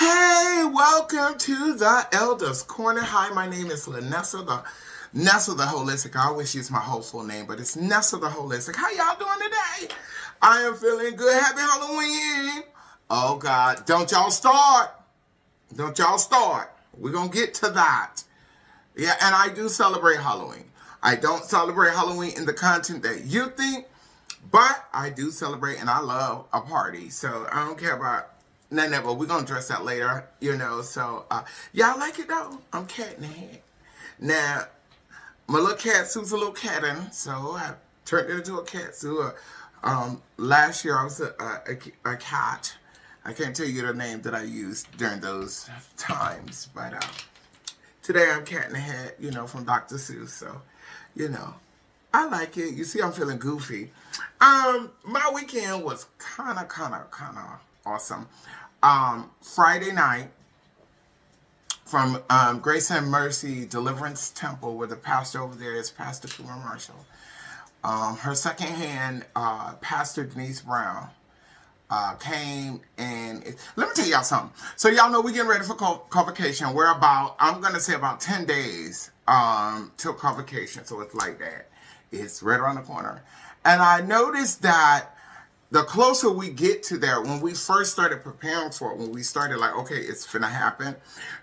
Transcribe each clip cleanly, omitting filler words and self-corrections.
Hey, welcome to the Elders Corner. Hi, my name is Nessa the Holistic. I always use my whole full name, but it's Nessa the Holistic. How y'all doing today? I am feeling good. Happy Halloween. Oh God, don't y'all start. Don't y'all start. We're gonna get to that. Yeah, and I do celebrate Halloween. I don't celebrate Halloween in the content that you think, but I do celebrate and I love a party. So I don't care about none of it. We're going to address that later, So, y'all like it though? I'm cat in the head. Now, my little cat suit's a little cat in, so I turned it into a cat suit. Last year I was a cat. I can't tell you the name that I used during those times, but today I'm cat in the head, from Dr. Seuss. So, I like it. You see, I'm feeling goofy. My weekend was kind of awesome. Friday night from Grace and Mercy Deliverance Temple, where the pastor over there is Pastor Cooper Marshall. Her second hand, Pastor Denise Brown, came and let me tell y'all something. So y'all know we're getting ready for convocation. We're I'm going to say about 10 days till convocation. So it's like that. It's right around the corner. And I noticed that the closer we get to there, when we first started preparing for it, when we started like, okay, it's finna happen,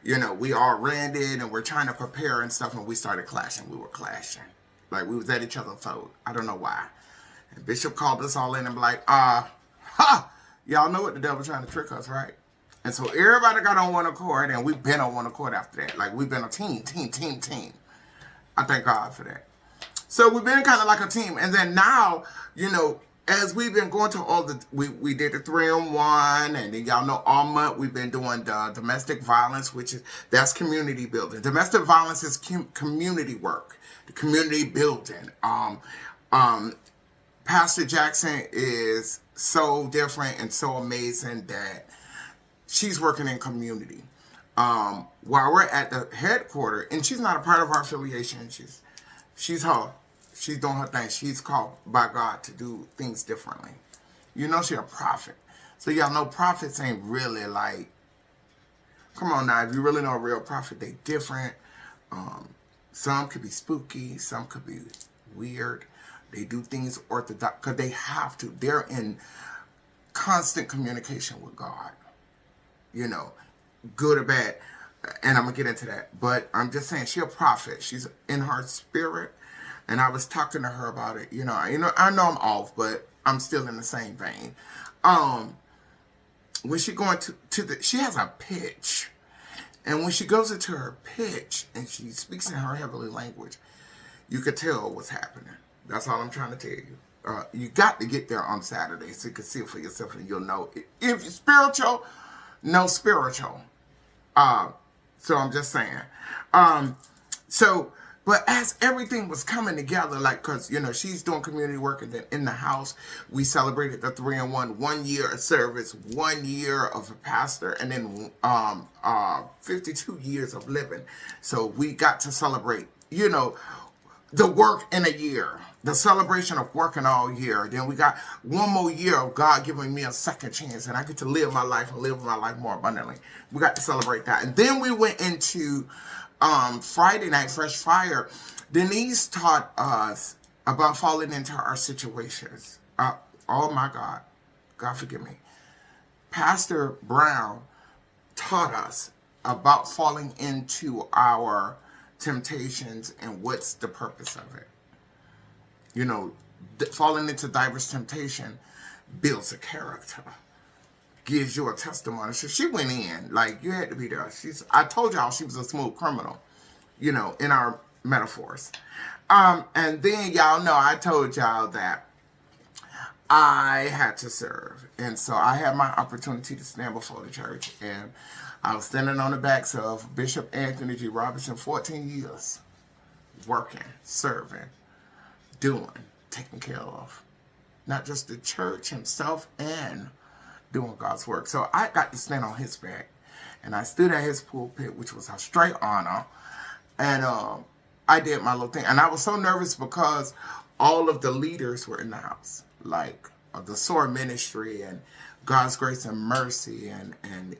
we all rented and we're trying to prepare and stuff, and we started clashing. We were clashing. Like, we was at each other's throat. I don't know why. And Bishop called us all in and be like, y'all know what the devil trying to trick us, right? And so everybody got on one accord, and we've been on one accord after that. Like, we've been a team. I thank God for that. So we've been kind of like a team. And then now, as we've been going to we did the 3-in-1, and then y'all know all month we've been doing the domestic violence, that's community building. Domestic violence is community work, the community building. Pastor Jackson is so different and so amazing that she's working in community. While we're at the headquarters, and she's not a part of our affiliation, she's doing her thing. She's called by God to do things differently. She's a prophet. So y'all know prophets ain't really like, come on now, if you really know a real prophet, they different. Some could be spooky, some could be weird. They do things orthodox because they have to. They're in constant communication with God. Good or bad. And I'm going to get into that. But I'm just saying, she's a prophet. She's in her spirit. And I was talking to her about it. I know I'm off, but I'm still in the same vein. When she going she has a pitch. And when she goes into her pitch and she speaks in her heavenly language, you could tell what's happening. That's all I'm trying to tell you. You got to get there on Saturday so you can see it for yourself and you'll know. If you're spiritual, no spiritual. So I'm just saying. But as everything was coming together, like, because, she's doing community work, and then in the house, we celebrated the 3-in-1, 1 year of service, 1 year of a pastor, and then 52 years of living. So we got to celebrate, the work in a year, the celebration of working all year. Then we got 1 more year of God giving me a second chance, and I get to live my life and live my life more abundantly. We got to celebrate that. And then we went into Friday night, Fresh Fire. Denise taught us about falling into our situations. Oh my God. God forgive me. Pastor Brown taught us about falling into our temptations and what's the purpose of it. Falling into diverse temptation builds a character, gives you a testimony. So she went in, like, you had to be there. I told y'all she was a smooth criminal, in our metaphors. And then y'all know I told y'all that I had to serve. And so I had my opportunity to stand before the church. And I was standing on the backs of Bishop Anthony G. Robinson, 14 years, working, serving, doing, taking care of, not just the church himself and doing God's work. So I got to stand on his back, and I stood at his pulpit, which was a straight honor, and I did my little thing. And I was so nervous because all of the leaders were in the house, like the SOAR ministry and God's Grace and Mercy and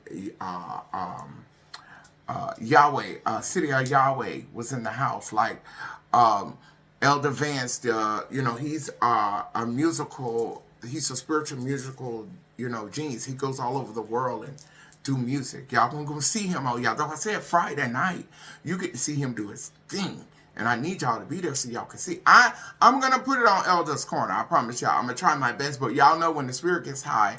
Yahweh, City of Yahweh was in the house. Like Elder Vance, he's a musical. He's a spiritual musical, genius. He goes all over the world and do music. Y'all gonna go see him. Oh, y'all. Though I said Friday night, you get to see him do his thing. And I need y'all to be there so y'all can see. I'm going to put it on Elder's Corner. I promise y'all. I'm going to try my best. But y'all know when the spirit gets high,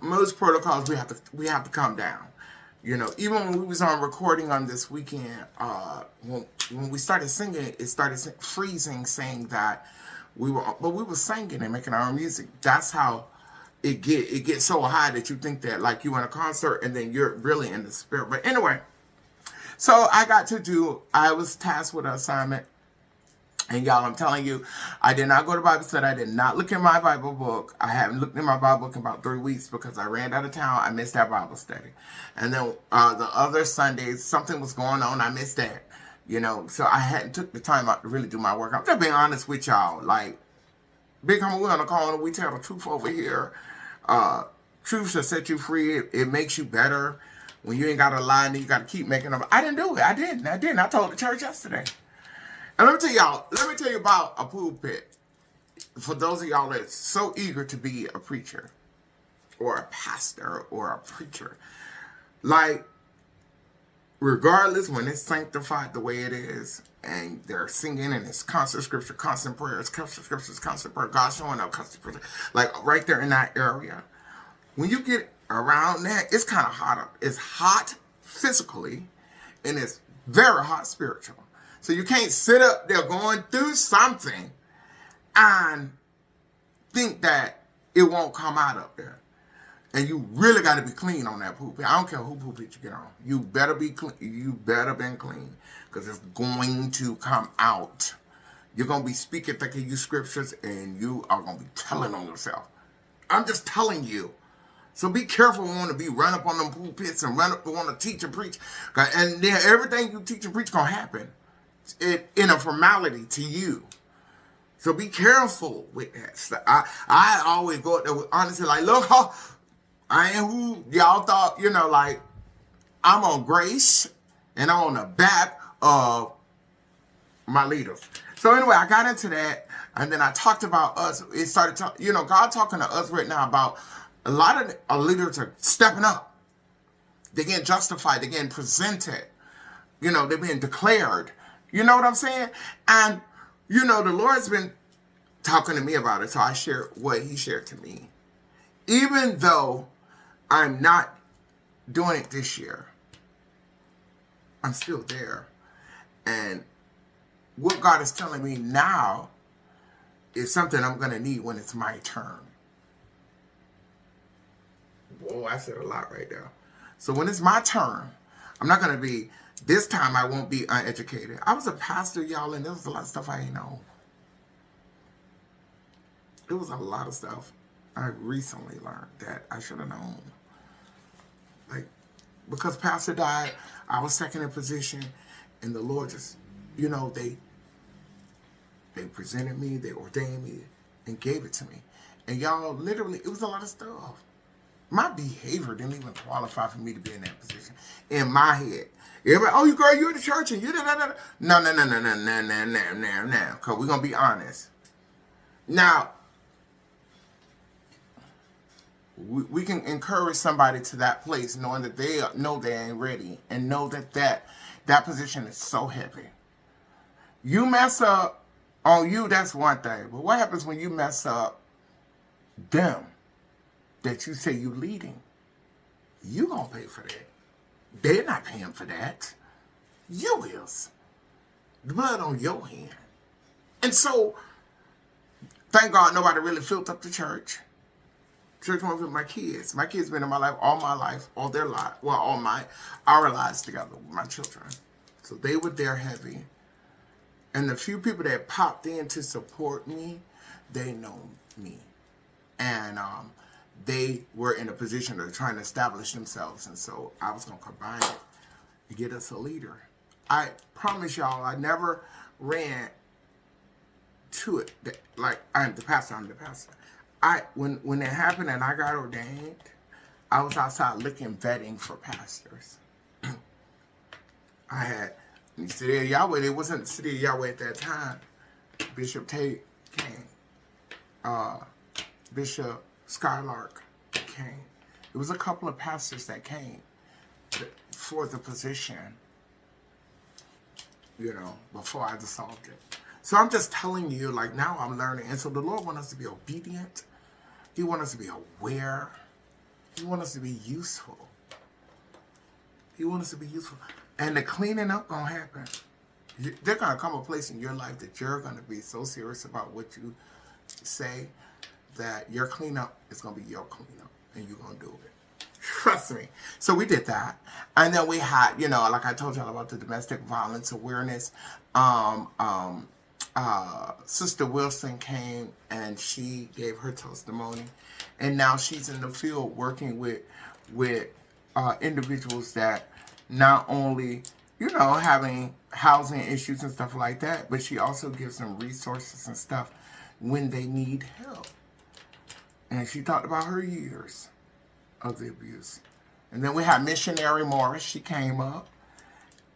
most protocols we have to come down. Even when we was on recording on this weekend, when we started singing, it started freezing, saying that we were singing and making our own music. That's how it gets so high that you think that like you in a concert and then you're really in the spirit. But anyway. So I was tasked with an assignment. And y'all, I'm telling you, I did not go to Bible study. I did not look in my Bible book. I haven't looked in my Bible book in about 3 weeks because I ran out of town. I missed that Bible study. And then the other Sundays, something was going on. I missed that. So I hadn't took the time out to really do my work. I'm just being honest with y'all. Like, Big Homie, we're on the call and we tell the truth over here. Truth shall set you free. It makes you better. When you ain't got to lie and you got to keep making them. I didn't do it. I didn't. I told the church yesterday. And let me tell you about a pulpit. For those of y'all that's so eager to be a preacher or a pastor or a preacher. Like, regardless, when it's sanctified the way it is, and they're singing and it's constant scripture, constant prayers, constant scriptures, constant prayer, God showing up, constant prayer, like right there in that area. When you get around that, it's kind of hot up. It's hot physically, and it's very hot spiritual. So you can't sit up there going through something and think that it won't come out up there. And you really got to be clean on that pulpit. I don't care who pulpit you get on. You better be clean. You better be clean because it's going to come out. You're going to be speaking, thinking you scriptures, and you are going to be telling on yourself. I'm just telling you. So be careful when you want to be run up on them pulpits and run up and want to teach and preach. And then everything you teach and preach going to happen in a formality to you. So be careful with that stuff. I always go up there with honesty, like, look, I ain't who y'all thought, like, I'm on grace and I'm on the back of my leaders. So anyway, I got into that, and then I talked about us. It started talking, God talking to us right now about a lot of our leaders are stepping up. They're getting justified. They're getting presented. They're being declared. You know what I'm saying? And, the Lord's been talking to me about it, so I share what he shared to me. Even though I'm not doing it this year, I'm still there. And what God is telling me now is something I'm going to need when it's my turn. Whoa, I said a lot right there. So when it's my turn, I'm not going to be, this time I won't be uneducated. I was a pastor, y'all, and there was a lot of stuff I didn't know. It was a lot of stuff I recently learned that I should have known. Like, because Pastor died, I was second in position, and the Lord just, they presented me, they ordained me, and gave it to me. And y'all, literally, it was a lot of stuff. My behavior didn't even qualify for me to be in that position. In my head. Everybody, oh, you're in the church and you da. No. Because we're going to be honest. Now, we can encourage somebody to that place knowing that they know they ain't ready. And know that position is so heavy. You mess up on you, that's one thing. But what happens when you mess up them? That you say you leading, you gonna pay for that. They're not paying for that. You is. The blood on your hand. And so, thank God nobody really filled up the church. Church won't fill my kids. My kids been in my life, all their life. Well, our lives together with my children. So they were there heavy. And the few people that popped in to support me, they know me. And, they were in a position of trying to establish themselves. And so I was going to combine it and get us a leader. I promise y'all, I never ran to it. Like, I'm the pastor. when it happened and I got ordained, I was outside looking, vetting for pastors. I had City of Yahweh. It wasn't City of Yahweh at that time. Bishop Tate came. Bishop Skylark came. It was a couple of pastors that came for the position, before I dissolved it. So I'm just telling you, like, now I'm learning. And so the Lord wants us to be obedient. He wants us to be aware. He wants us to be useful. He wants us to be useful. And the cleaning up going to happen. There's going to come a place in your life that you're going to be so serious about what you say that your cleanup is going to be your cleanup. And you're going to do it. Trust me. So we did that. And then we had, like I told y'all about the domestic violence awareness. Sister Wilson came and she gave her testimony. And now she's in the field working with individuals that not only, having housing issues and stuff like that, but she also gives them resources and stuff when they need help. And she talked about her years of the abuse. And then we had Missionary Morris. She came up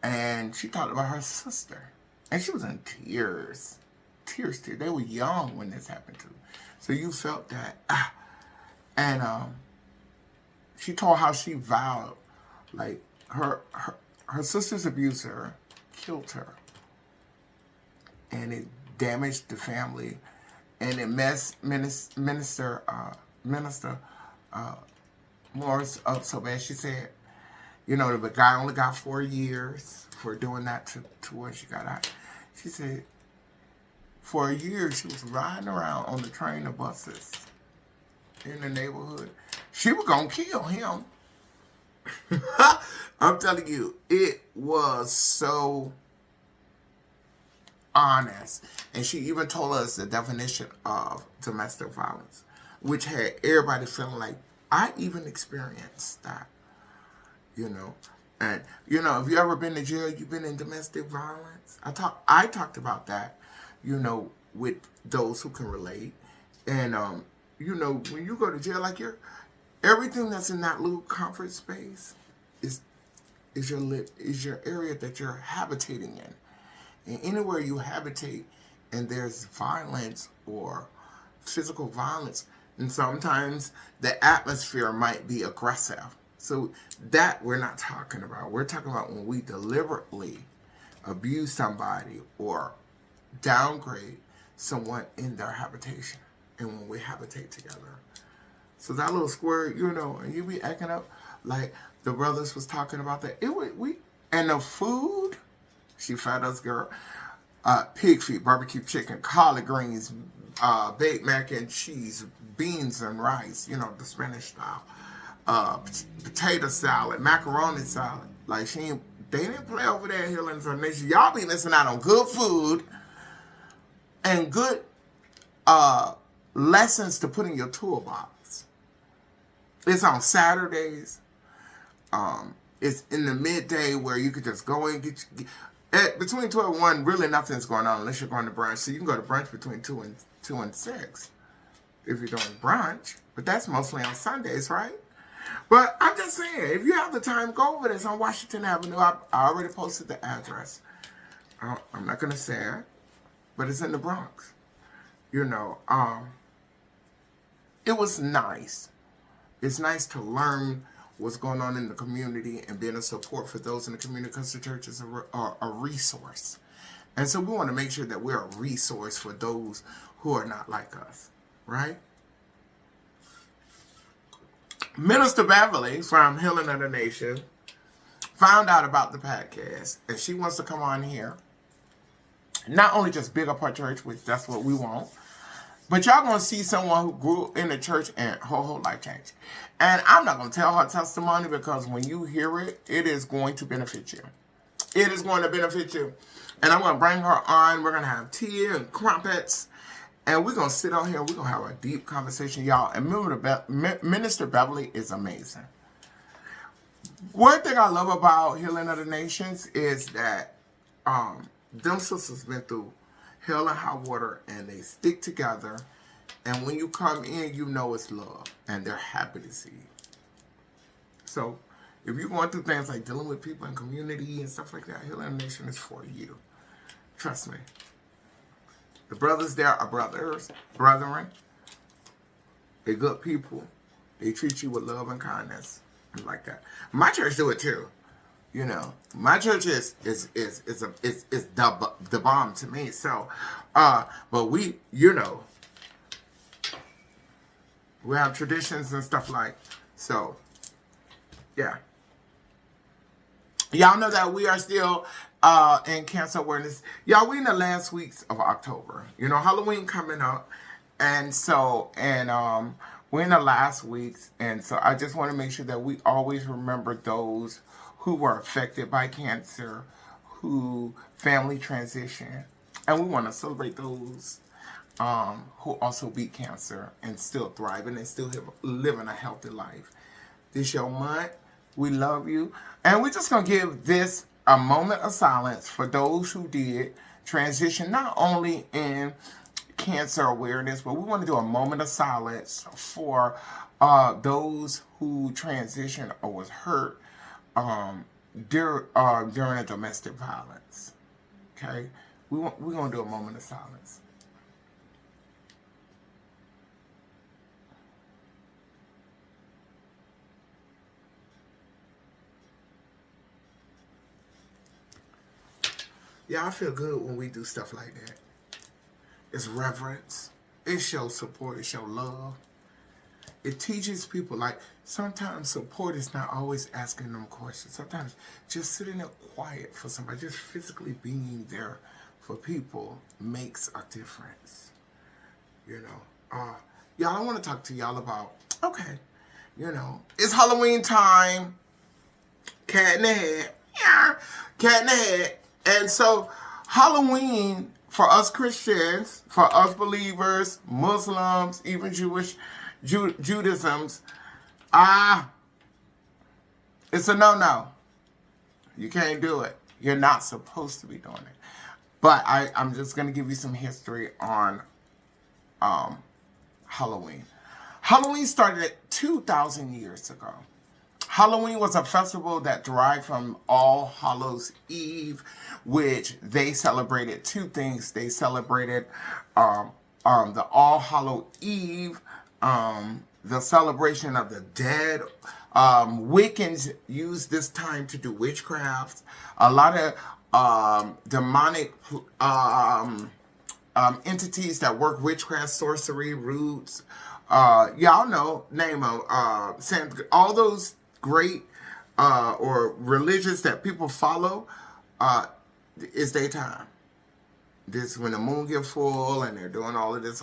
and she talked about her sister. And she was in tears. Tears. They were young when this happened to them. So you felt that. And she told how she vowed, like, her sister's abuser killed her. And it damaged the family. And it messed Minister Morris up so bad. She said, the guy only got 4 years for doing that to where she got out. She said, for a year, she was riding around on the train or buses in the neighborhood. She was going to kill him. I'm telling you, it was so honest. And she even told us the definition of domestic violence, which had everybody feeling like, I even experienced that, And, if you ever been to jail, you've been in domestic violence. I talked about that, with those who can relate. And, when you go to jail, like everything that's in that little comfort space is your area that you're habitating in. And anywhere you habitate and there's violence or physical violence, and sometimes the atmosphere might be aggressive. So that we're not talking about. We're talking about when we deliberately abuse somebody or downgrade someone in their habitation. And when we habitate together. So that little square, and you be acting up like the brothers was talking about that. And the food, she fed us, girl. Pig feet, barbecue chicken, collard greens, baked mac and cheese, beans and rice, the Spanish style. Potato salad, macaroni salad. Like they didn't play over there at Healing for the Nation. Y'all be missing out on good food and good lessons to put in your toolbox. It's on Saturdays. It's in the midday where you could just go and between 12 and 1, really nothing's going on unless you're going to brunch. So you can go to brunch between 2 and 6 if you're doing brunch. But that's mostly on Sundays, right? But I'm just saying, if you have the time, go over there. It's on Washington Avenue. I already posted the address. I'm not going to say it, but it's in the Bronx. It was nice. It's nice to learn what's going on in the community and being a support for those in the community because the church is a resource. And so we want to make sure that we're a resource for those who are not like us, right? Minister Beverly from Healing of the Nation found out about the podcast and she wants to come on here. Not only just big up our church, which that's what we want, but y'all going to see someone who grew in the church and her whole life changed. And I'm not going to tell her testimony because when you hear it, it is going to benefit you. It is going to benefit you. And I'm going to bring her on. We're going to have tea and crumpets. And we're going to sit on here. We're going to have a deep conversation, y'all. And remember, Minister Beverly is amazing. One thing I love about Healing of the Nations is that them sisters been through hell and high water, and they stick together, And when you come in, you know it's love. And they're happy to see you. So, if you're going through things like dealing with people in community and stuff like that, Healing Nation is for you. Trust me. The brothers there are brethren. They're good people. They treat you with love and kindness. Like that. My church do it too. You know, my church is the bomb to me. So, but we, you know, we have traditions and stuff like. So, yeah. Y'all know that we are still in cancer awareness. Y'all, we in the last weeks of October. You know, Halloween coming up, and so we're in the last weeks, and so I just want to make sure that we always remember those who were affected by cancer, who family transition, and we want to celebrate those who also beat cancer and still thriving and still living a healthy life. This your month. We love you, and we're just gonna give this a moment of silence for those who did transition, not only in cancer awareness, but we want to do a moment of silence for those who transitioned or was hurt during a domestic violence. Okay, we're gonna do a moment of silence. Yeah, I feel good when we do stuff like that. It's reverence. It shows support. It shows love. It teaches people, like, sometimes support is not always asking them questions. Sometimes just sitting there quiet for somebody, just physically being there for people makes a difference. You know. Y'all, I want to talk to y'all about, okay, you know, it's Halloween time. Cat in the head. Yeah, cat in the head. And so, Halloween, for us Christians, for us believers, Muslims, even Judaisms, it's a no-no. You can't do it. You're not supposed to be doing it. But I'm just going to give you some history on Halloween. Halloween started 2,000 years ago. Halloween was a festival that derived from All Hallows Eve, which they celebrated two things. They celebrated the All Hallow Eve, the celebration of the dead. Wiccans used this time to do witchcraft. A lot of demonic entities that work witchcraft, sorcery, roots. Y'all know, name them. All those great or religious that people follow, it's their time. This is when the moon gets full and they're doing all of this,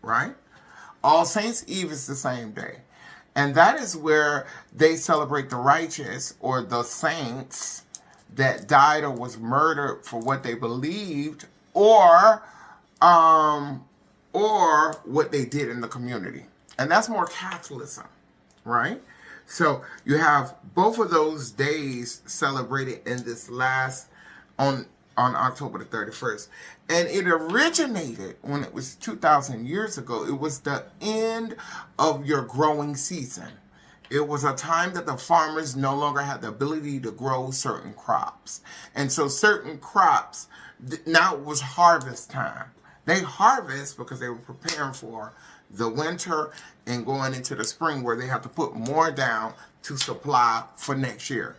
right? All Saints Eve is the same day. And that is where they celebrate the righteous or the saints that died or was murdered for what they believed or what they did in the community. And that's more Catholicism. Right? So you have both of those days celebrated in this last, on October the 31st. And it originated when it was 2,000 years ago. It was the end of your growing season. It was a time that the farmers no longer had the ability to grow certain crops. And so certain crops, now it was harvest time. They harvest because they were preparing for the winter and going into the spring where they have to put more down to supply for next year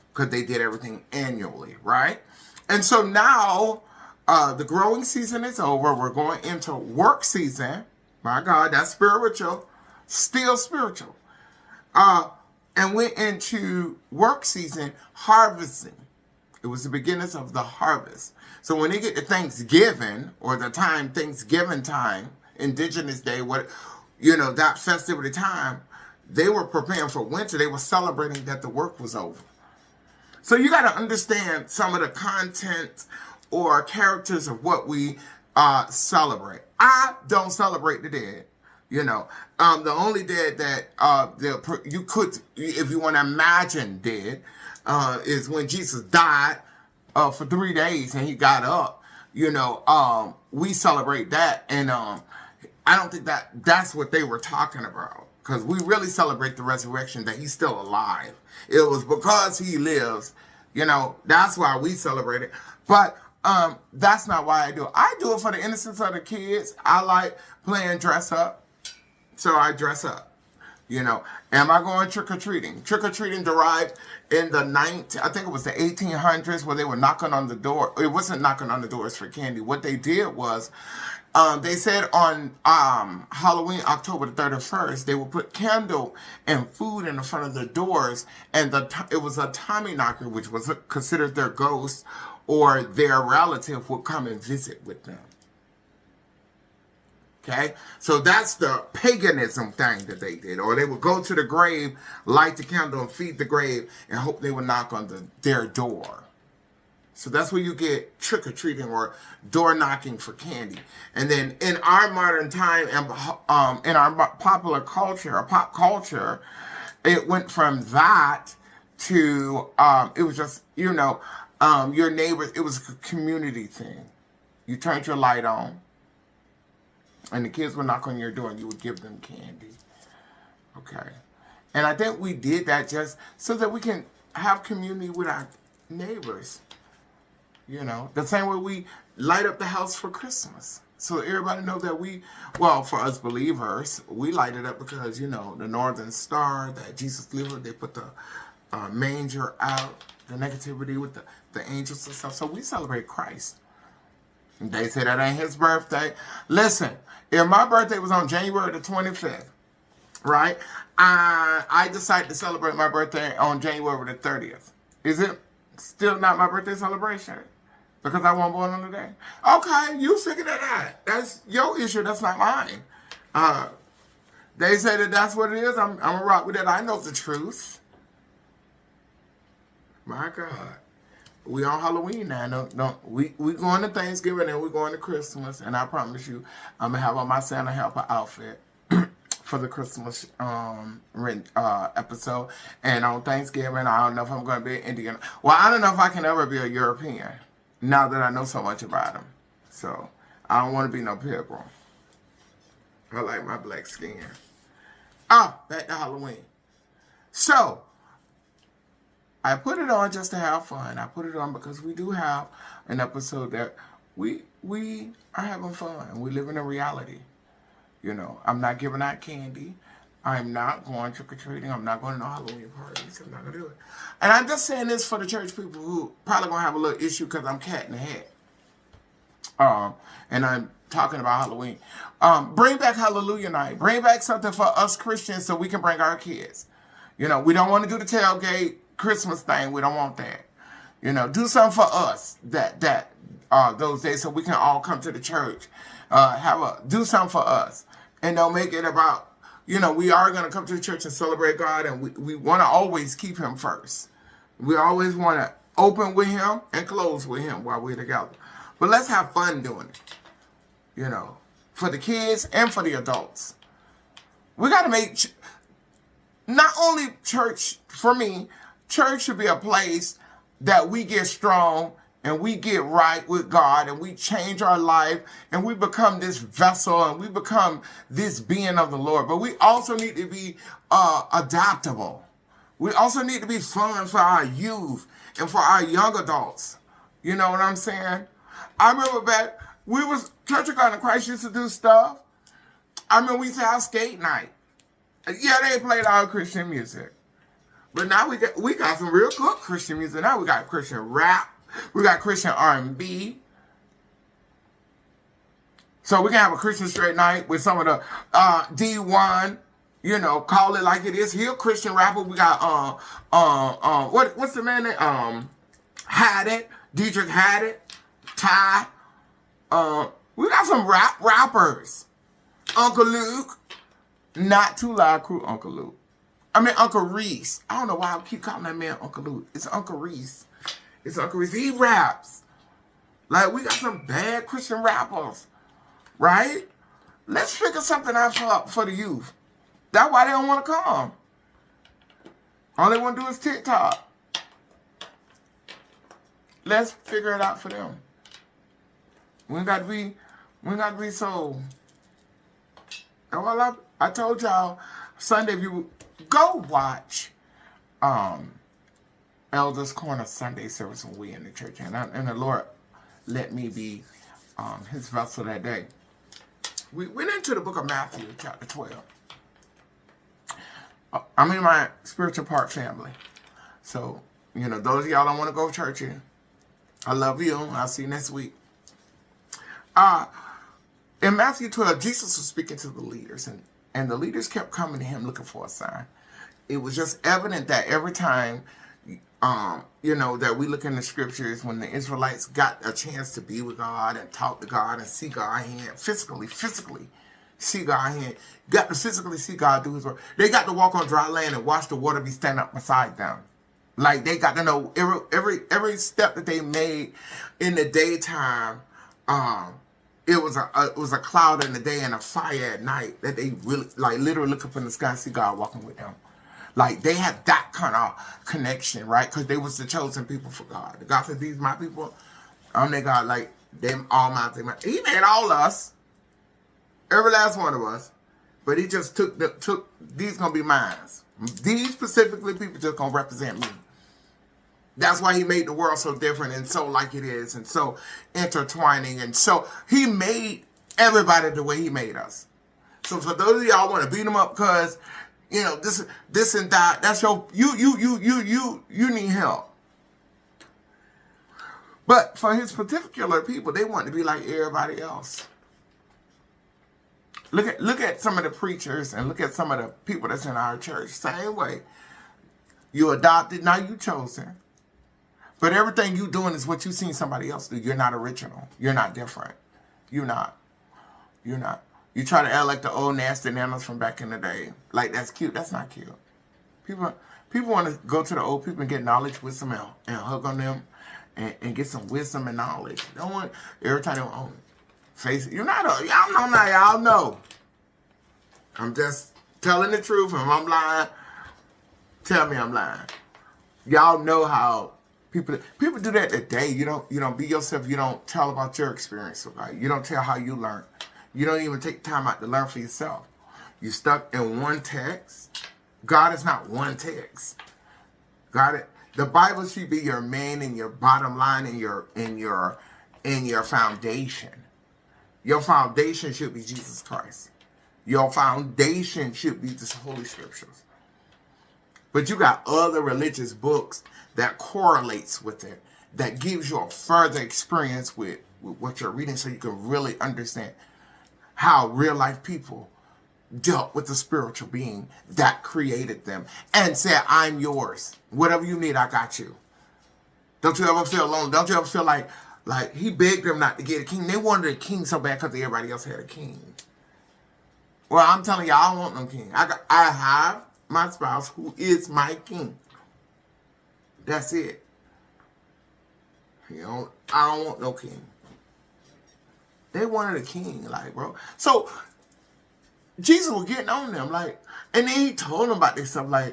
because they did everything annually, right? And so now the growing season is over. We're going into work season. My God, that's spiritual. Still spiritual. And went into work season harvesting. It was the beginnings of the harvest. So when they get to Thanksgiving or the time, Thanksgiving time, Indigenous Day, that festivity time, they were preparing for winter. They were celebrating that the work was over. So you got to understand some of the content or characters of what we celebrate. I don't celebrate the dead. The only dead that you could, if you want to imagine dead, is when Jesus died for 3 days and he got up. We celebrate that, and I don't think that's what they were talking about. Because we really celebrate the resurrection, that he's still alive. It was because he lives, that's why we celebrate it. But that's not why I do it. I do it for the innocence of the kids. I like playing dress up, so I dress up. Am I going trick-or-treating? Trick-or-treating derived in I think it was the 1800s, where they were knocking on the door. It wasn't knocking on the doors for candy. What they did was, they said on Halloween, October the 31st, they would put candle and food in the front of the doors, and it was a Tommy knocker, which was considered their ghost, or their relative would come and visit with them. Okay, so that's the paganism thing that they did. Or they would go to the grave, light the candle, and feed the grave, and hope they would knock on their door. So that's where you get trick-or-treating or door knocking for candy. And then in our modern time, and in our popular culture, or pop culture, it went from that to, it was just, your neighbors. It was a community thing. You turned your light on, and the kids would knock on your door, and you would give them candy. Okay. And I think we did that just so that we can have community with our neighbors. The same way we light up the house for Christmas. So everybody know that for us believers, we light it up because, the Northern Star, that Jesus delivered, they put the manger out, the negativity with the angels and stuff. So we celebrate Christ. And they say that ain't his birthday. Listen, if my birthday was on January the 25th, right, I decided to celebrate my birthday on January the 30th. Is it still not my birthday celebration? Because I wasn't born on the day? Okay, you figure that out. That's your issue. That's not mine. They say that that's what it is. I'm going to rock with that. I know the truth. My God. We on Halloween now. No, we going to Thanksgiving and we going to Christmas. And I promise you, I'm going to have on my Santa helper outfit for the Christmas episode. And on Thanksgiving, I don't know if I'm going to be an Indian. Well, I don't know if I can ever be a European now that I know so much about them. So, I don't want to be no pilgrim. I like my black skin. Back to Halloween. So, I put it on just to have fun. I put it on because we do have an episode that we are having fun. We live in a reality. I'm not giving out candy. I'm not going trick-or-treating. I'm not going to no Halloween parties. I'm not going to do it. And I'm just saying this for the church people who probably going to have a little issue because I'm cat in the hat. And I'm talking about Halloween. Bring back Hallelujah Night. Bring back something for us Christians so we can bring our kids. We don't want to do the tailgate Christmas thing. We don't want that. Do something for us those days so we can all come to the church. Do something for us. And don't make it about, we are going to come to the church and celebrate God, and we want to always keep him first. We always want to open with him and close with him while we're together. But let's have fun doing it, for the kids and for the adults. We got to make, not only church, for me, church should be a place that we get strong and we get right with God and we change our life and we become this vessel and we become this being of the Lord. But we also need to be adaptable. We also need to be fun for our youth and for our young adults. You know what I'm saying? I remember back, Church of God in Christ used to do stuff. I remember we used to have skate night. Yeah, they played all Christian music. But now we got some real good Christian music. Now we got Christian rap. We got Christian R&B. So we can have a Christian straight night with some of the D1, call it like it is. He a Christian rapper. We got what's the man name? Haddett, Dietrich Haddett, Ty. We got some rappers. Uncle Luke. Not Too Loud Crew, Uncle Luke. I mean, Uncle Reese. I don't know why I keep calling that man Uncle Luke. It's Uncle Reese. It's Uncle Reese. He raps. Like, we got some bad Christian rappers. Right? Let's figure something out for the youth. That's why they don't want to come. All they want to do is TikTok. Let's figure it out for them. We got to be so And well, I told y'all Sunday, if you go watch Elders Corner Sunday service when we in the church, and the Lord let me be his vessel that day. We went into the book of Matthew, chapter 12. I'm in my spiritual part family. So, those of y'all don't want to go to church here, I love you. I'll see you next week. In Matthew 12, Jesus was speaking to the leaders, and the leaders kept coming to him looking for a sign. It was just evident that every time, that we look in the scriptures, when the Israelites got a chance to be with God and talk to God and see God hand, physically see God hand, got to physically see God do his work. They got to walk on dry land and watch the water be standing up beside them. Like, they got to know every step that they made in the daytime. It was a cloud in the day and a fire at night, that they really, literally look up in the sky and see God walking with them. Like, they had that kind of connection, right? Because they was the chosen people for God. God said, these my people. I'm their God. Like, them all my. He made all us. Every last one of us. But he just took these going to be mine. These specifically people just going to represent me. That's why he made the world so different and so like it is and so intertwining. And so he made everybody the way he made us. So for those of y'all want to beat them up because, this and that, that's your, you need help. But for his particular people, they want to be like everybody else. Look at some of the preachers and look at some of the people that's in our church. Same way. You adopted, now you chosen. But everything you doing is what you seen somebody else do. You're not original. You're not different. You're not. You try to act like the old nasty nanas from back in the day. Like, that's cute. That's not cute. People want to go to the old people and get knowledge, wisdom, and hug on them and get some wisdom and knowledge. Don't want every time they own face it. You're not y'all know now. Y'all know. I'm just telling the truth. And if I'm lying, tell me I'm lying. Y'all know how people do that today. You don't be yourself. You don't tell about your experience with God. You don't tell how you learn. You don't even take time out to learn for yourself. You stuck in one text. God is not one text. The Bible should be your main and your bottom line and your foundation. Your foundation should be Jesus Christ. Your foundation should be the Holy Scriptures. But you got other religious books that correlates with it, that gives you a further experience with what you're reading so you can really understand how real life people dealt with the spiritual being that created them and said, I'm yours. Whatever you need, I got you. Don't you ever feel alone? Don't you ever feel like he begged them not to get a king? They wanted a king so bad because everybody else had a king. Well, I'm telling you, I don't want no king. I have my spouse who is my king. That's it. I don't want no king. They wanted a king, bro. So Jesus was getting on them, and then he told them about this stuff,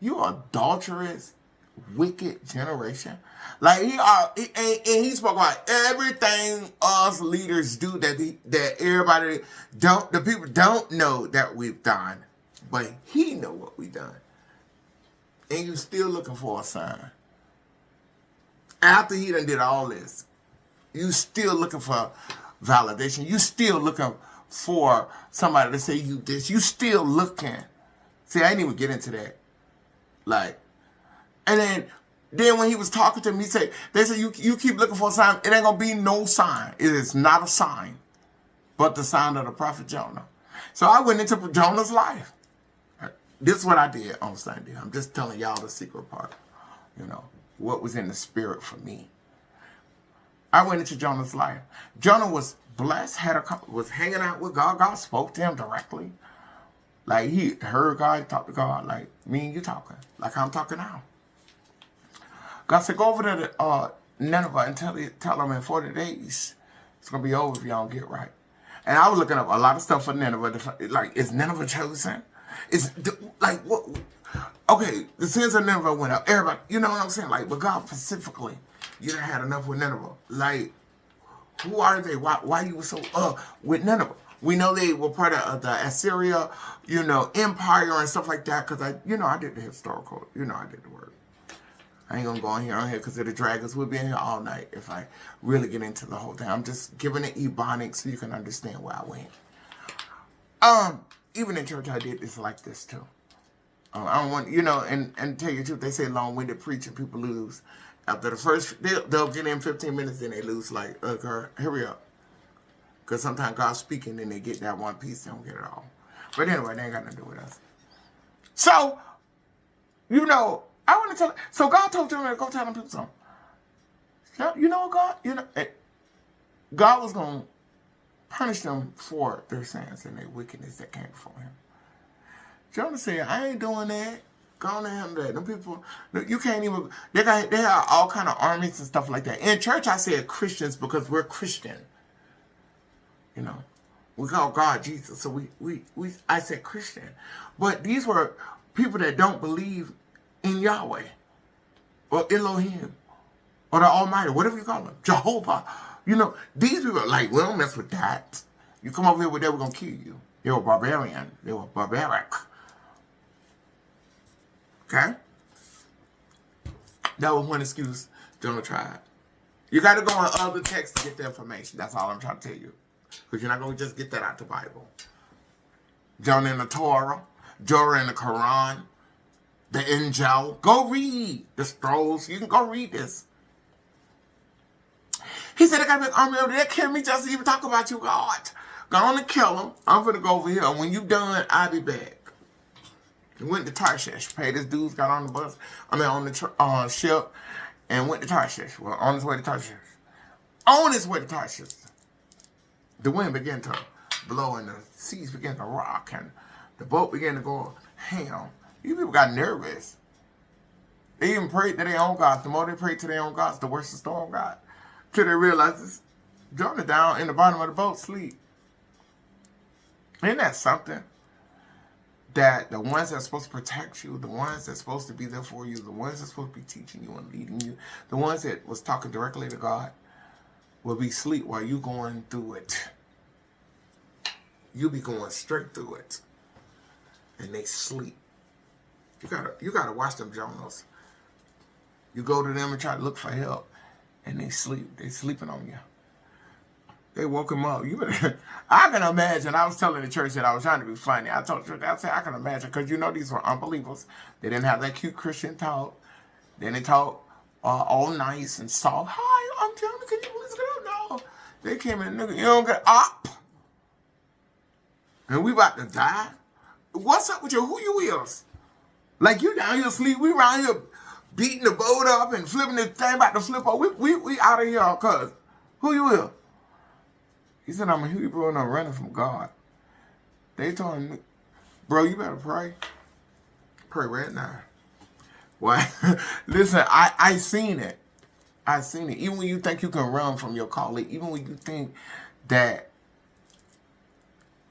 you adulterous, wicked generation. He spoke about everything us leaders do that everybody the people don't know that we've done, but he know what we've done. And you still looking for a sign. After he done did all this, you still looking for validation. You still looking for somebody to say you this. You still looking. See, I didn't even get into that. And then when he was talking to me, they said, you keep looking for a sign. It ain't going to be no sign. It is not a sign, but the sign of the prophet Jonah. So I went into Jonah's life. This is what I did on Sunday. I'm just telling y'all the secret part. What was in the spirit for me. I went into Jonah's life. Jonah was blessed, was hanging out with God. God spoke to him directly. He heard God, talk to God, me and you talking, like I'm talking now. God said, go over to Nineveh and tell them in 40 days it's going to be over if y'all don't get right. And I was looking up a lot of stuff for Nineveh. Is Nineveh chosen? What? Okay, the sins of Nineveh went up. Everybody, you know what I'm saying? But God specifically, you done had enough with Nineveh. Who are they? Why you were so with Nineveh? We know they were part of the Assyria, empire and stuff like that. Because I did the historical. I did the work. I ain't gonna go on here because it'll drag us. We'll be in here all night if I really get into the whole thing. I'm just giving it ebonics so you can understand where I went. Even in church, I did this like this too. I don't want, and tell you the truth, they say long-winded preaching, people lose. After the first, they'll get in 15 minutes, then they lose like, girl, hurry up. Because sometimes God's speaking and they get that one piece, they don't get it all. But anyway, they ain't got nothing to do with us. So, I want to tell, so God told Jonah to go tell them people something. You know what, God? God was going to punish them for their sins and their wickedness that came before him. Jonah said, I ain't doing that. Go on and handle that. Them people, you can't even, they have all kind of armies and stuff like that. In church, I said Christians because we're Christian. We call God Jesus, so I said Christian. But these were people that don't believe in Yahweh or Elohim or the Almighty, whatever you call them, Jehovah. These people are like, we don't mess with that. You come over here with that, we're going to kill you. They were barbarian. They were barbaric. Okay? That was one excuse Jonah tried. You got to go on other texts to get the information. That's all I'm trying to tell you. Because you're not going to just get that out the Bible. Jonah in the Torah, Jonah in the Quran, the Injil. Go read the scrolls. You can go read this. He said, I got a big army over there. Kill me just to even talk about you, God. Go on and kill him. I'm going to go over here. And when you done, I'll be back. He went to Tarshish. Paid his dues, got on the bus. On the ship. And went to Tarshish. Well, on his way to Tarshish. On his way to Tarshish. The wind began to blow and the seas began to rock. And the boat began to go ham. These people got nervous. They even prayed to their own gods. The more they prayed to their own gods, the worse the storm got. Till they realized this Jonah down in the bottom of the boat sleep. Isn't that something? That the ones that's supposed to protect you, the ones that's supposed to be there for you, the ones that's supposed to be teaching you and leading you, the ones that was talking directly to God, will be asleep while you going through it. You'll be going straight through it. And they sleep. You gotta watch them Jonahs. You go to them and try to look for help. And they sleep. They sleeping on you. They woke him up. I can imagine. I was telling the church that I was trying to be funny. I told the church, I said, I can imagine. Because these were unbelievers. They didn't have that cute Christian talk. Then they talk all nice and soft. Hi, I'm Jonah. Can you please get up? No. They came in, nigga, you don't get up. And we about to die. What's up with you? Who you is? Like you down here asleep. We around here beating the boat up and flipping this thing about to flip up. We out of here, cuz. Who you is? He said, I'm a Hebrew and I'm running from God. They told me, bro, you better pray. Pray right now. Why? Listen, I seen it. I seen it. Even when you think you can run from your calling, even when you think that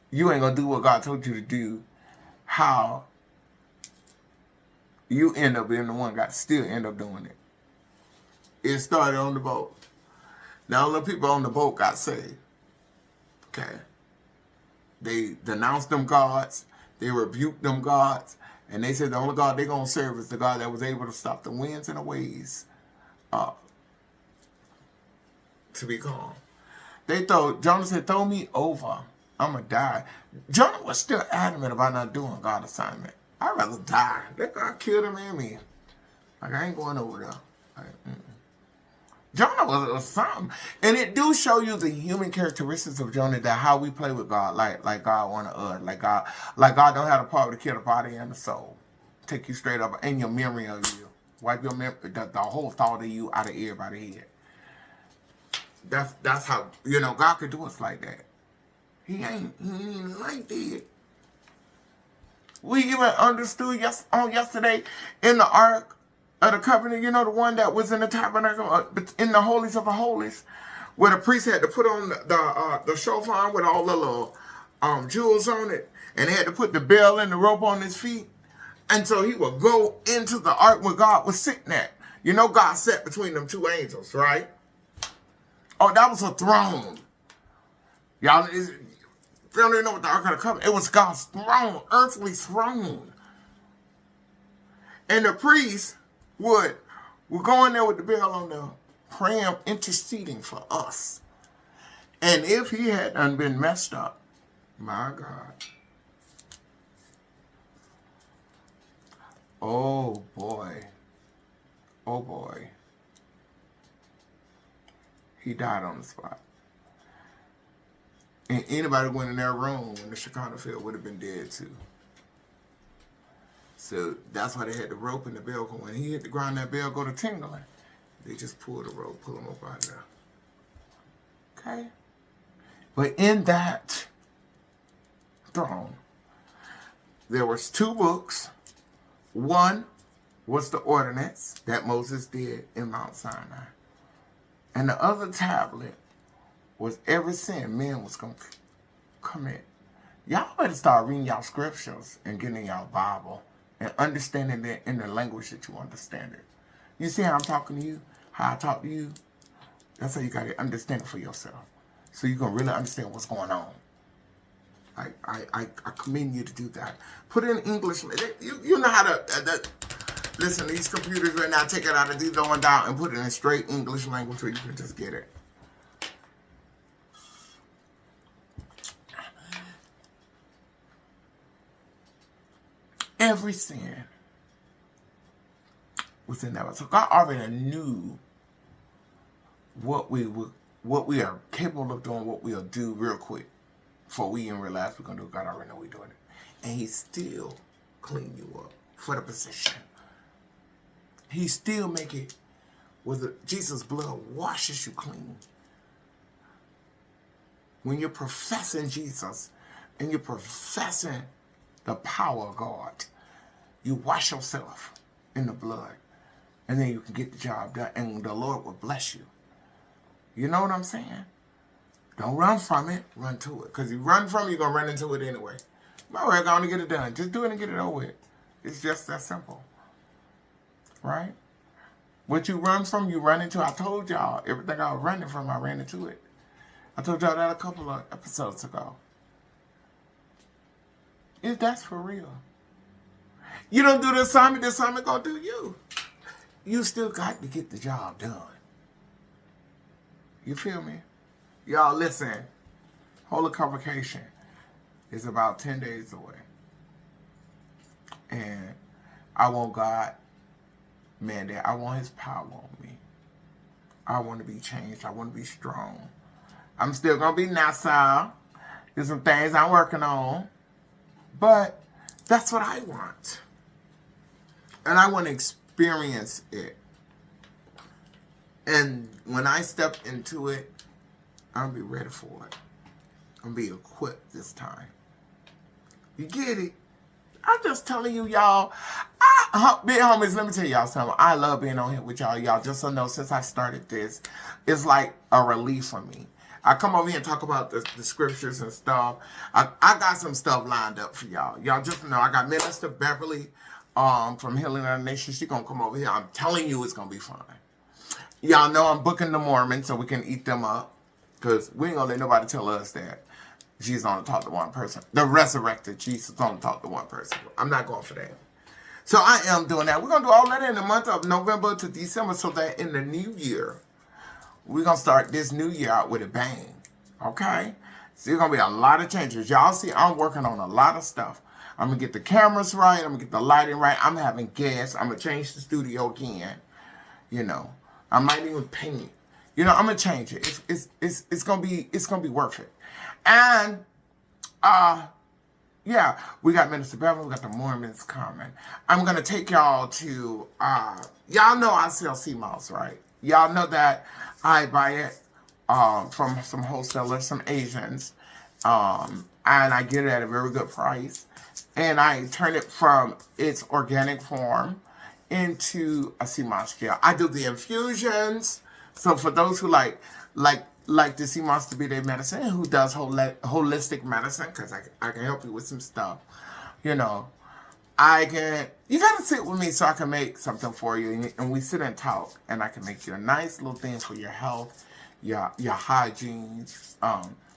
you ain't going to do what God told you to do, how you end up being the one still end up doing it. It started on the boat. Now, the people on the boat got saved. Okay. They denounced them gods. They rebuked them gods. And they said the only God they're going to serve is the God that was able to stop the winds and the waves to be calm. Jonah said, throw me over. I'm going to die. Jonah was still adamant about not doing God's assignment. I'd rather die. Let God kill him and me. Like, I ain't going over there. Jonah was something. And it do show you the human characteristics of Jonah, that how we play with God, like God wanted us. Like God don't have the power to kill the body and the soul. Take you straight up in your memory of you. Wipe your the whole thought of you out of everybody's head. That's how, God could do us like that. He ain't like that. We even understood yesterday in the Ark of the Covenant, the one that was in the tabernacle, in the holies of the holies, where the priest had to put on the shofar with all the little jewels on it, and they had to put the bell and the rope on his feet, and so he would go into the ark where God was sitting at. God sat between them two angels, right? Oh, that was a throne. Y'all, They don't even know what the Ark of the Covenant. It was God's throne, earthly throne. And the priest would go in there with the bell on them, praying, interceding for us. And if he had done been messed up, my God. Oh boy. Oh boy. He died on the spot. And anybody who went in that room in the Shekinah field would have been dead too. So that's why they had the rope and the bell. When he hit the ground, that bell go to tingling. They just pull the rope, pull him up out of there. Okay? But in that throne, there was 2 books. One was the ordinance that Moses did in Mount Sinai. And the other tablet was every sin man was going to commit. Y'all better start reading y'all scriptures and getting y'all Bible and understanding it in the language that you understand it. You see how I'm talking to you? How I talk to you? That's how you got to understand it for yourself. So you can really understand what's going on. I commend you to do that. Put it in English. You know how to... listen, these computers right now, take it out of these going down and put it in straight English language where you can just get it. Every sin was in that. So God already knew what we are capable of doing, what we'll do real quick before we even realize we're going to do it. God already know we're doing it. And he still clean you up for the position. He still make it with Jesus' blood washes you clean. When you're professing Jesus and you're professing the power of God, you wash yourself in the blood, and then you can get the job done, and the Lord will bless you. You know what I'm saying? Don't run from it, run to it. Because you run from it, you're going to run into it anyway. My way, going to get it done. Just do it and get it over with. It's just that simple. Right? What you run from, you run into. I told y'all, everything I was running from, I ran into it. I told y'all that a couple of episodes ago. If that's for real. You don't do the assignment going to do you. You still got to get the job done. You feel me? Y'all listen. Holy Convocation is about 10 days away. And I want God mandate. I want his power on me. I want to be changed. I want to be strong. I'm still going to be NASA. There's some things I'm working on. But that's what I want. And I want to experience it. And when I step into it, I'll be ready for it. I'll be equipped this time. You get it? I'm just telling you, y'all. Big homies, let me tell y'all something. I love being on here with y'all. Y'all just so know, since I started this, it's like a relief for me. I come over here and talk about the scriptures and stuff. I got some stuff lined up for y'all. Y'all just know I got Minister Beverly from Healing Our Nation. She's going to come over here. I'm telling you it's going to be fun. Y'all know I'm booking the Mormons so we can eat them up. Because we ain't going to let nobody tell us that Jesus only talked to one person. The resurrected Jesus only talked to one person. I'm not going for that. So I am doing that. We're going to do all that in the month of November to December so that in the new year, we're going to start this new year out with a bang. Okay? So there's going to be a lot of changes. Y'all see, I'm working on a lot of stuff. I'm going to get the cameras right. I'm going to get the lighting right. I'm having guests. I'm going to change the studio again. You know, I might even paint it. You know, I'm going to change it. It's going to be worth it. And, yeah, we got Minister Beverly. We got the Mormons coming. I'm going to take y'all to, y'all know I sell sea moss, right? Y'all know that I buy it from some wholesalers, some Asians, and I get it at a very good price. And I turn it from its organic form into a sea moss gel. I do the infusions. So for those who like the sea moss to be their medicine, who does holistic medicine, because I can help you with some stuff, you know, you got to sit with me so I can make something for you. And we sit and talk, and I can make you a nice little thing for your health, your hygiene,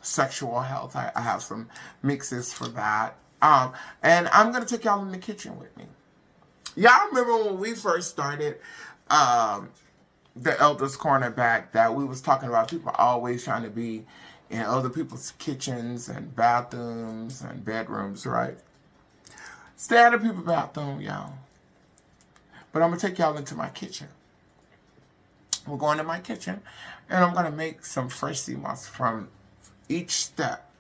sexual health. I have some mixes for that. And I'm going to take y'all in the kitchen with me. Y'all remember when we first started the Elders Corner back, that we was talking about people always trying to be in other people's kitchens and bathrooms and bedrooms, right? Stay out of people's bathroom, y'all. But I'm going to take y'all into my kitchen. We're going to my kitchen, and I'm going to make some fresh sea moss from each step.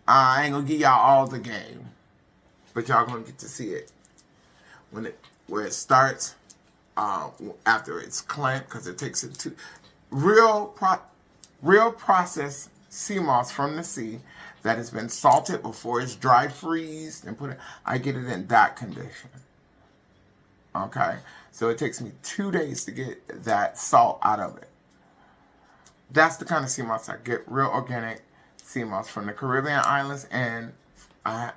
I ain't going to give y'all all the game, but y'all going to get to see it where it starts, after it's clamped, because it takes it to real processed sea moss from the sea that has been salted before it's dry freezed and put it. I get it in that condition. Okay, so it takes me 2 days to get that salt out of it. That's the kind of sea moss I get, real organic sea moss from the Caribbean islands, and I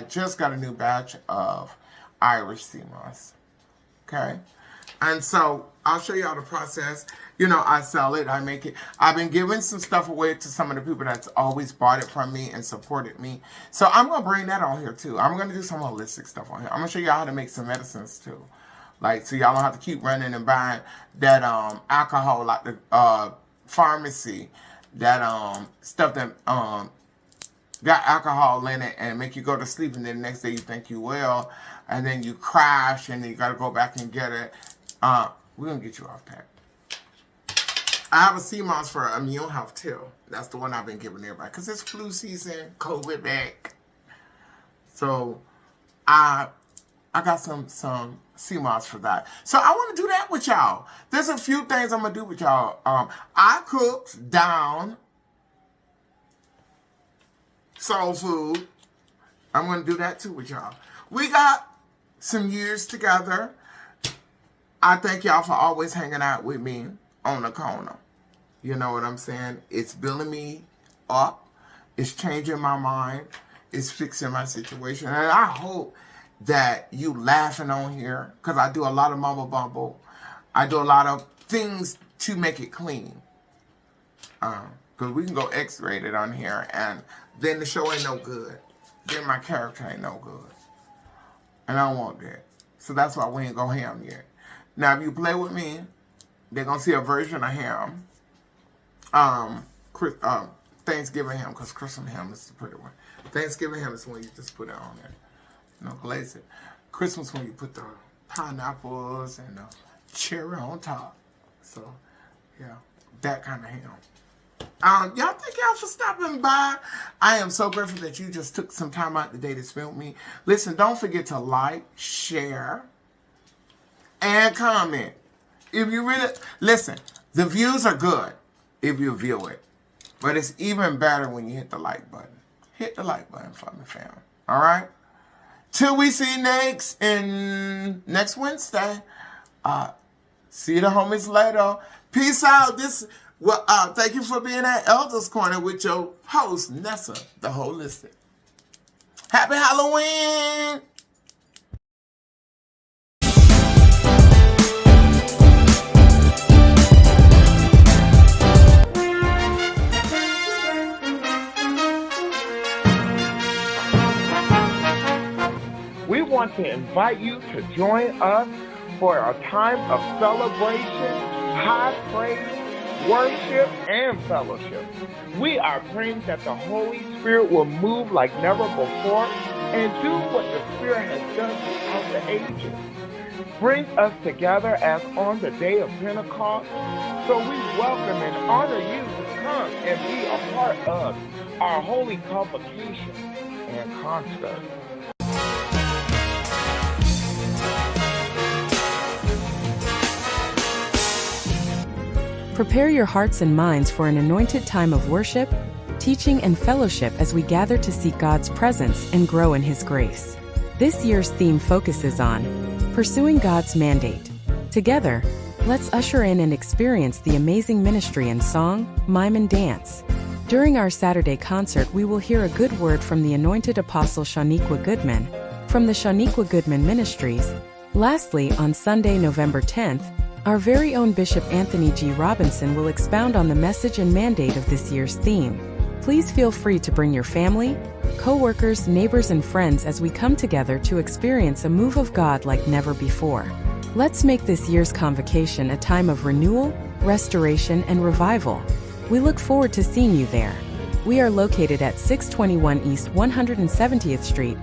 just got a new batch of Irish sea moss. Okay, and so I'll show y'all the process. You know, I sell it, I make it. I've been giving some stuff away to some of the people that's always bought it from me and supported me. So I'm going to bring that on here too. I'm going to do some holistic stuff on here. I'm going to show y'all how to make some medicines too. Like, so y'all don't have to keep running and buying that alcohol, like the pharmacy, that stuff that got alcohol in it and make you go to sleep, and then the next day you think you will, and then you crash and then you got to go back and get it. We're going to get you off that. I have a sea moss for immune health too. That's the one I've been giving everybody because it's flu season, COVID back. So I got some sea moss for that. So I want to do that with y'all. There's a few things I'm gonna do with y'all. I cooked down soul food. I'm gonna do that too with y'all. We got some years together. I thank y'all for always hanging out with me on the corner. You know what I'm saying? It's building me up. It's changing my mind. It's fixing my situation. And I hope that you laughing on here, because I do a lot of mumble bumble. I do a lot of things to make it clean. Because we can go X-rated on here, and then the show ain't no good. Then my character ain't no good. And I don't want that. So that's why we ain't go ham yet. Now, if you play with me, they're going to see a version of ham. Thanksgiving ham, because Christmas ham is the pretty one. Thanksgiving ham is when you just put it on there. You know, glaze it. Christmas when you put the pineapples and the cherry on top. So, yeah, that kind of ham. Y'all thank y'all for stopping by. I am so grateful that you just took some time out today to spend with me. Listen, don't forget to like, share, and comment. If you really, listen, the views are good if you view it. But it's even better when you hit the like button. Hit the like button for me, fam. All right? Till we see next Wednesday. See the homies later. Peace out. Thank you for being at Elders Corner with your host, Nessa, the Holistic. Happy Halloween! We want to invite you to join us for a time of celebration, high praise, worship, and fellowship. We are praying that the Holy Spirit will move like never before and do what the Spirit has done throughout the ages. Bring us together as on the day of Pentecost, so we welcome and honor you to come and be a part of our holy convocation and concert. Prepare your hearts and minds for an anointed time of worship, teaching, and fellowship as we gather to seek God's presence and grow in His grace. This year's theme focuses on pursuing God's mandate. Together, let's usher in and experience the amazing ministry in song, mime, and dance. During our Saturday concert, we will hear a good word from the anointed apostle Shaniqua Goodman from the Shaniqua Goodman Ministries. Lastly, on Sunday, November 10th, our very own Bishop Anthony G. Robinson will expound on the message and mandate of this year's theme. Please feel free to bring your family, co-workers, neighbors, and friends as we come together to experience a move of God like never before. Let's make this year's convocation a time of renewal, restoration, and revival. We look forward to seeing you there. We are located at 621 East 170th Street,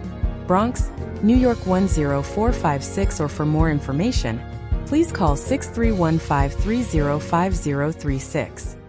Bronx, New York 10456, or for more information, please call 631-530-5036.